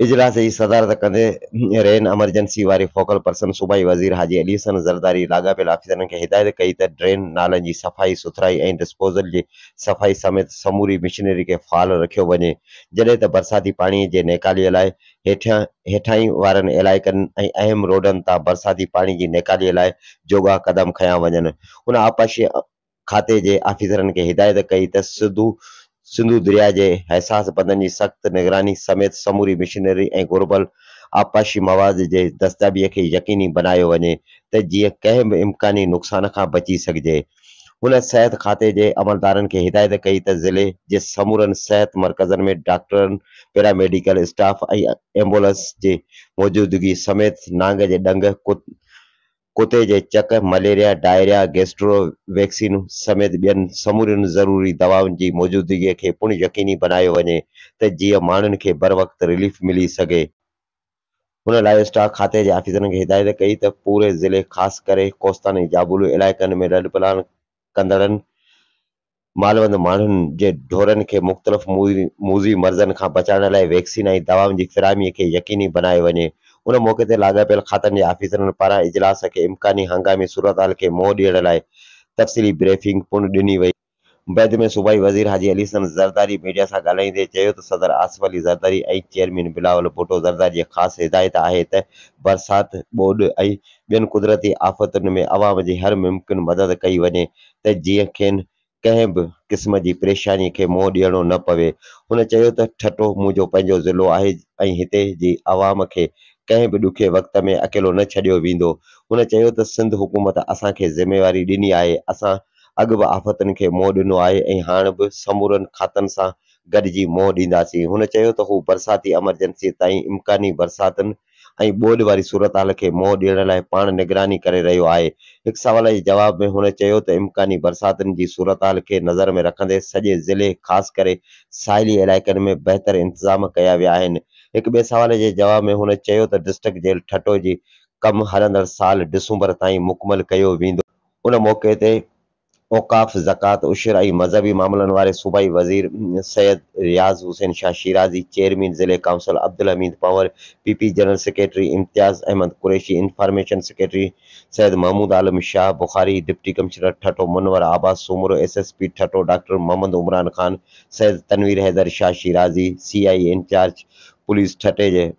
इजलास जी सदारत कंदे रेन एमरजेंसी वारे फोकल पर्सन सूबाई वज़ीर हाजी अली हसन ज़रदारी लाॻापियल आफ़ीसरनि खे हिदायत कई त ड्रेन नालनि जी सफ़ाई सुथराई ऐं डिस्पोज़ल जी सफ़ाई समेत समूरी मशीनरी खे फ़ाल रखियो वञे, जॾहिं त बरसाती पाणीअ जे नेकालीअ लाइ हेठाहीं वारनि इलाइक़नि ऐं अहम रोडनि तां बरसाती पाणी जी नेकालीअ लाइ जोॻा क़दम खंया वञनि। उन आबपाशी खाते जे आफ़ीसरनि खे हिदायत कई त सिंधु दरिया जे हसास बंदनि जी सख़्त निगरानी समेत समूरी मशीनरी ऐं घुर्बल आबपाशी मवाद जे दस्ताबीअ खे यकीनी बनायो वञे त जीअं कंहिं बि इम्कानी नुक़सान खां बची सघिजे। हुन सिहत खाते जे अमलदारनि खे हिदायत कई त ज़िले जे समूरनि सिहत मर्कज़नि में डॉक्टरनि, पैरामेडिकल स्टाफ ऐं एम्बुलेंस जी मौजूदगी समेत नांग जे ॾंग, कुते जे चक, मलेरिया, डायरिया, गैस्ट्रो वैक्सीन समेत ॿियनि समूरियुनि ज़रूरी दवाउनि जी मौजूदगीअ खे पिणु यकीनी बनायो वञे त जीअं माण्हुनि खे बर वक़्तु रिलीफ मिली सघे। हुन लाइ स्टाक खाते जे आफ़ीसरनि खे हिदायत कई त पूरे ज़िले ख़ासि करे कोस्तानी जाबुलू इलाइक़नि में रॾ पलान कंदड़नि मालवंद माण्हुनि जे ढोरनि खे मुख़्तलिफ़ मूज़ी मर्ज़नि खां बचाइण लाइ वैक्सीन ऐं दवाउनि जी फिरामीअ खे यकीनी बनायो वञे। उन मौक़े ते लाॻापियल खातनि जे आफ़ीसरनि पारां इजलास खे इम्कानी हंगामी सूरतहाल खे मोड़ ॾियण लाइ तफ़सीली ब्रीफिंग पिणु ॾिनी वई। बैदि में सूबाई वज़ीर हाजी अली हसन ज़रदारी मीडिया सां ॻाल्हाईंदे चयो त सदर आसिफ अली ज़रदारी ऐं चेयरमैन बिलावल भुट्टो ज़रदारी जी ख़ासि हिदायत आहे त बरसाति, ॿोॾि ऐं ॿियनि कुदरती आफ़तुनि में अवाम जी हर मुमकिन मदद कई वञे त जीअं खेनि कंहिं बि क़िस्म जी परेशानी खे मुंहुं ॾियणो न पवे। हुन चयो त ठठो मुंहिंजो पंहिंजो ज़िलो आहे ऐं हिते जी अवाम खे कंहिं बि ॾुखे वक़्त में अकेलो न छॾियो वेंदो। हुन चयो त सिंध हुकूमत असांखे ज़िमेवारी ॾिनी आहे, असां अॻु बि आफ़तुनि खे मुंहुं ॾिनो आहे ऐं हाणे बि समूरनि खातनि सां गॾिजी मुंहुं ॾींदासीं। हुन चयो त हू बरसाती एमरजेंसी ताईं इम्कानी बरसातुनि ऐं ॿोॾि वारी सूरतहाल खे मुंहुं ॾियण लाइ पाण निगरानी करे रहियो आहे। हिकु सवाल जे जवाब में हुन चयो त इम्कानी बरसातुनि जी सूरतहाल खे नज़र में रखंदे सॼे ज़िले ख़ासि करे साहिली इलाइक़नि में बहितर इंतज़ाम कया विया आहिनि। हिकु ॿिए सवाल जे जवाब में हुन चयो त डिस्ट्रिक्ट जेल ठठो जी कमु हलंदड़ साल डिसंबर ताईं मुकमल कयो वेंदो। उन मौक़े ते औक़ाफ़, ज़कात, उशर ऐं मज़हबी मामलनि वारे सूबाई वज़ीर सैयद रियाज़ हुसैन शाह शिराज़ी, चेयरमैन ज़िले council Abdul Hameed Panwar, PP general secretary Imtiaz Ahmed Qureshi, information secretary Syed Mehmood Alam Shah Bukhari, deputy commissioner Thatta Munawar Abad Soomro, SSP Thatta doctor Mohammad Umran Khan, Syed Tanveer Haider Shah Shirazi, CI incharge police ठठे जे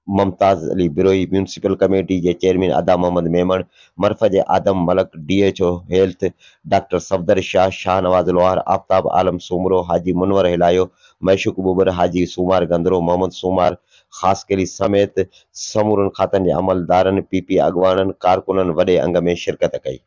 मुमताज़ अली बिरोही, म्यूनिसिपल कमेटी जे चेयरमैन अदा मोहम्मद मेमण, मरफ़ जे Adam Malik, DHO health doctor Safdar Shah, Shahnawaz Lohar, Aftab आलम सूमरो, हाजी मुनवर हिलायो, मैशूक बुबर, हाजी सूमार गंदरो, मोहम्मद सूमार ख़ासकेली समेत समूरनि खातनि जे अमलदारनि, पीपी अॻवाननि, कारकुननि वॾे अंग में शिरकत कई।